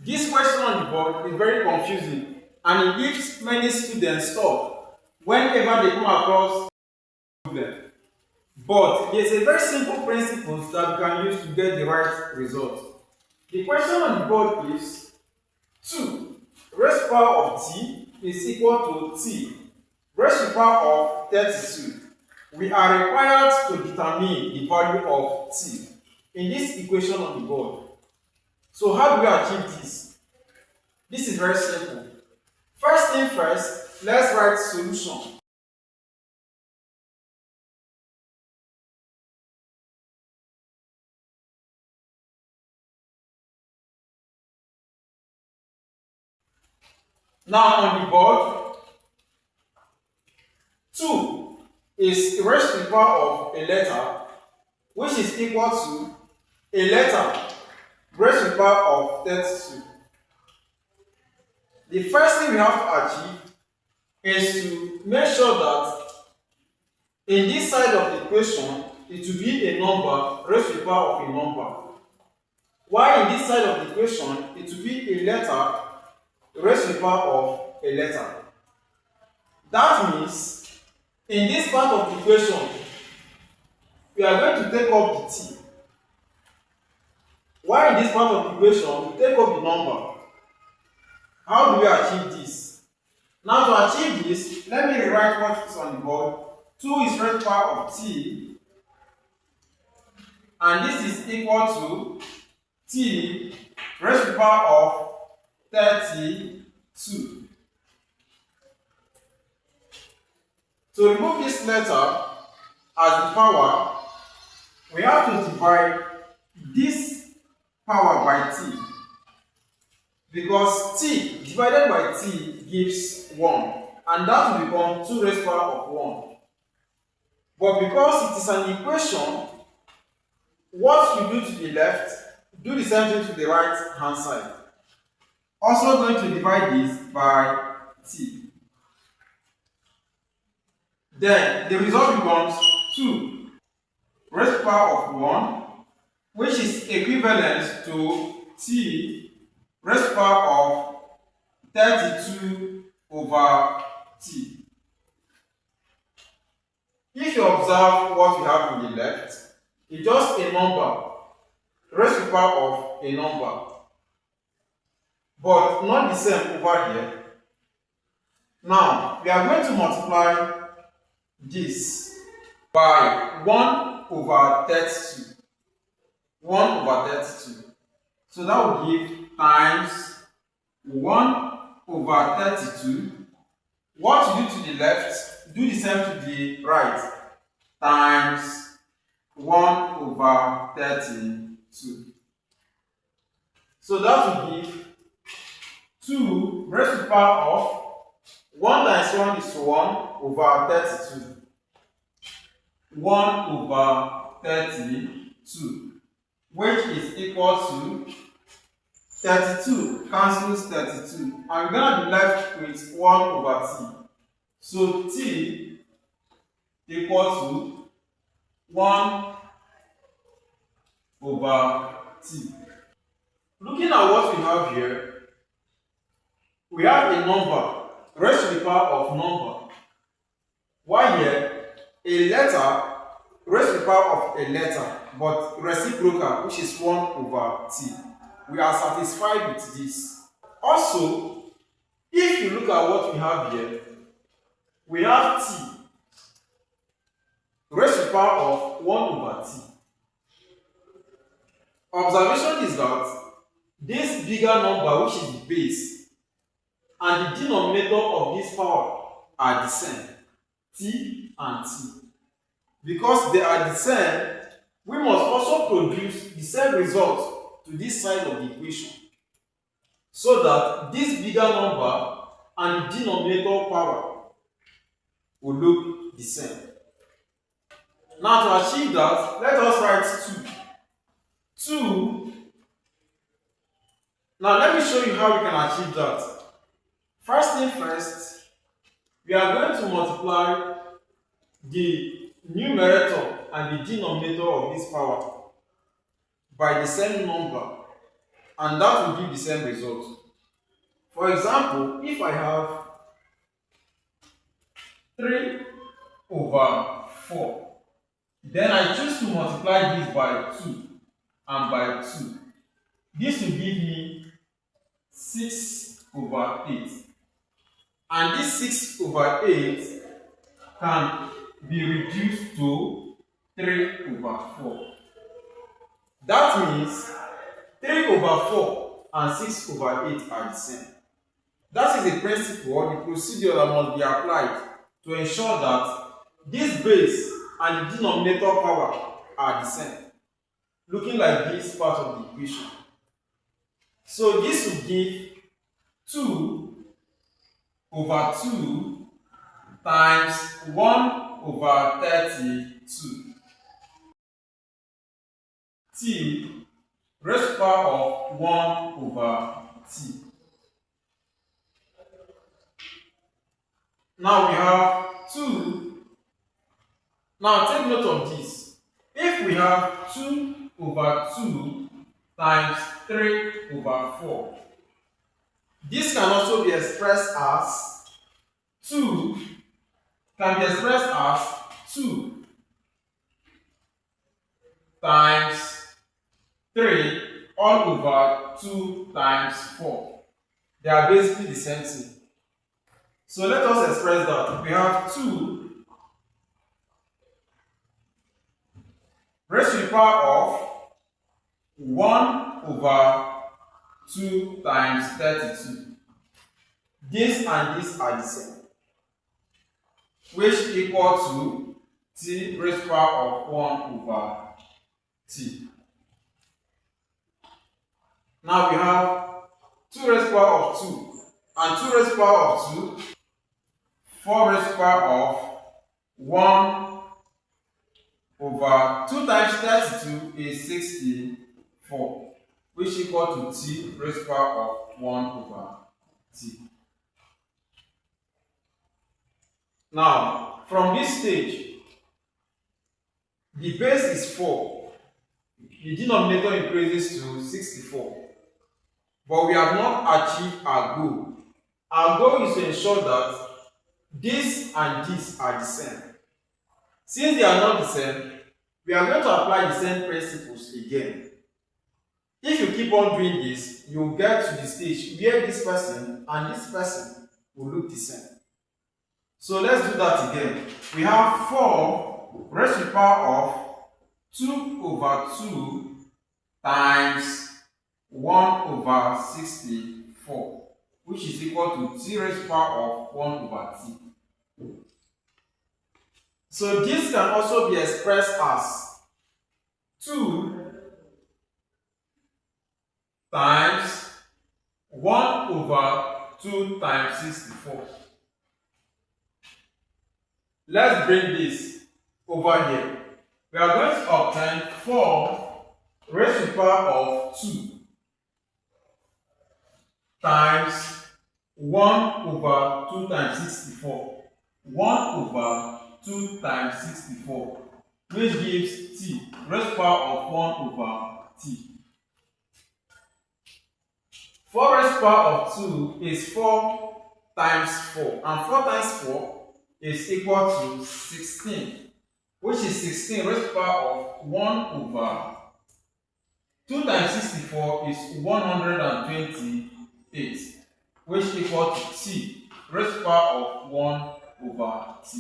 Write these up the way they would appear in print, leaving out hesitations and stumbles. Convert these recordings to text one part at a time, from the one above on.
This question on the board is very confusing and it gives many students stop whenever they come across a problem. But there's a very simple principle that we can use to get the right result. The question on the board is 2 raised to the power of t is equal to t raised to the power of 32. We are required to determine the value of t in this equation on the board. So how do we achieve this? This is very simple. First thing first, let's write solution. Now on the board, 2 is raised to the power of a letter, which is equal to a letter raised to the power of 32. The first thing we have to achieve is to make sure that in this side of the equation, it will be a number raised to the power of a number. While in this side of the equation, it will be a letter raised to the power of a letter. That means, in this part of the equation, we are going to take up the t. While in this part of the equation, we take up the number. How do we achieve this? Now to achieve this, let me rewrite what is on the board. 2 is raised to the power of t, and this is equal to t raised to the power of 32. To remove this letter as the power, we have to divide this power by t, because t divided by t gives 1, and that will become 2 raised to the power of 1. But because it is an equation, what you do to the left, do the same thing to the right hand side. Also going to divide this by t. Then the result becomes 2 raised to the power of 1, which is equivalent to t raised to the power of 32 over t. If you observe what we have on the left, it's just a number raised to the power of a number, but not the same over here. Now we are going to multiply this by 1 over 32. 1 over 32. So that will give times 1 over 32. What you do to the left, do the same to the right, times 1 over 32. So that will give 2 raised to the power of 1 times 1 is 1 over 32. 1 over 32, which is equal to 32 cancels 32, and we're going to be left with 1 over t. So t equal to 1 over t. Looking at what we have here, we have a number raised to the power of number, while here a letter raised to the power of a letter, but reciprocal, which is 1 over t. We are satisfied with this. Also, if you look at what we have here, we have t raised to the power of 1 over t. Observation is that this bigger number, which is the base, and the denominator of this power are the same, t and t. Because they are the same, we must also produce the same result to this side of the equation, so that this bigger number and the denominator power will look the same. Now to achieve that, let us write 2. 2. Now let me show you how we can achieve that. First thing first, we are going to multiply the numerator and the denominator of this power by the same number. and that will give the same result. For example, if I have 3 over 4, then I choose to multiply this by 2 and by 2. This will give me 6 over 8. And this 6 over 8 can be reduced to 3 over 4. That means 3 over 4 and 6 over 8 are the same. That is a principle or the procedure that must be applied to ensure that this base and the denominator power are the same, looking like this part of the equation. So this will give 2 over 2 times 1 over 32 t raised to the power of 1 over t. Now we have 2. Now take note of this. If we have 2 over 2 times 3 over 4, this can also be expressed as 2 times 3 all over 2 times 4. They are basically the same thing. So let us express that. We have 2 raised to the power of 1 over 2 times 32. This and this are the same, which equal to t raised to the power of 1 over t. Now we have 2 raised to the power of 2 and 2 raised to the power of 2, 4 raised to the power of 1 over 2 times 32 is 64, which equal to t raised to the power of 1 over t. Now, from this stage, the base is 4. The denominator increases to 64. But we have not achieved our goal. Our goal is to ensure that this and this are the same. Since they are not the same, we are going to apply the same principles again. If you keep on doing this, you will get to the stage where this person and this person will look the same. So let's do that again. We have 4 raised to the power of 2 over 2 times 1 over 64, which is equal to t raised to the power of 1 over t. So this can also be expressed as 2 times 1 over 2 times 64. Let's bring this over here. We are going to obtain 4 raised to the power of 2 times 1 over 2 times 64. 1 over 2 times 64, which gives t raised to the power of 1 over t. 4 raised to the power of 2 is 4 times 4, and 4 times 4 is equal to 16, which is 16 raised to the power of 1 over 2 times 64 is 128, which equal to t raised to the power of 1 over t.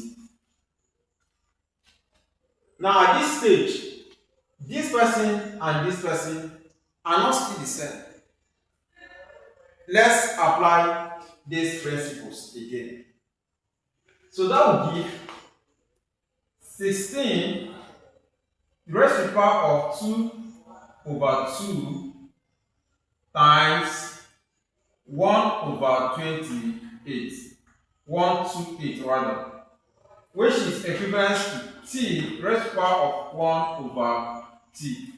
Now at this stage, this person and this person are not still the same. Let's apply these principles again. So that will give 16 raised to the power of 2 over 2 times 1 over 28, 128 rather, which is equivalent to t raised to the power of 1 over t.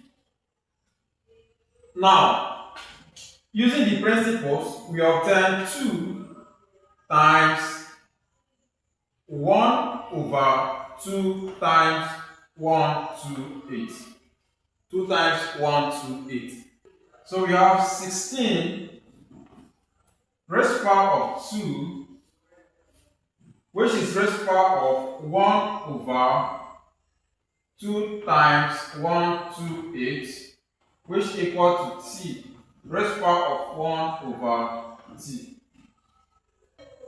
Now, using the principles, we obtain 2 times 1 over 2 times 128. 2 times 128. So we have 16 raised to the power of 2, which is raised to the power of 1 over 2 times 128, which equal to t raised to the power of 1 over t.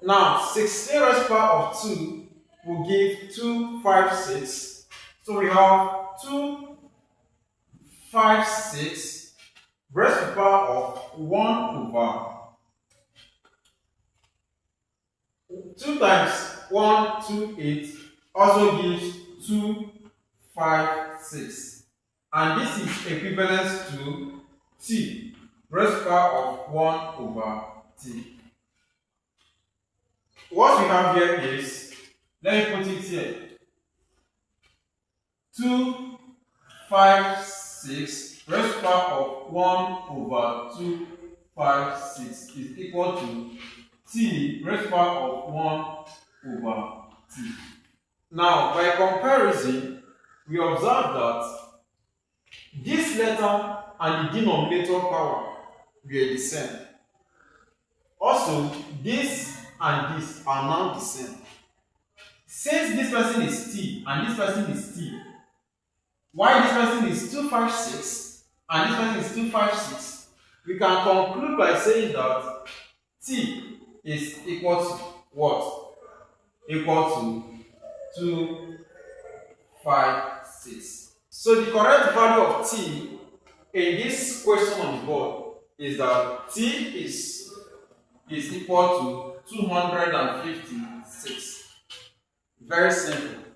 Now 16 raised to the power of 2 will give 256. So we have 256 raised to the power of 1 over 2 times 128 also gives 256, and this is equivalent to t raised to the power of 1 over t. What we have here is, let me put it here, 256 raised to the power of 1 over 256 is equal to t raised to the power of 1 over t. Now, by comparison, we observe that this letter and the denominator power were the same. Also, this and this are now the same. Since this person is t and this person is t, while this person is 256 and this person is 256, we can conclude by saying that t is equal to what? Equal to 256. So the correct value of t in this question on the board is that t is equal to 256. Very simple.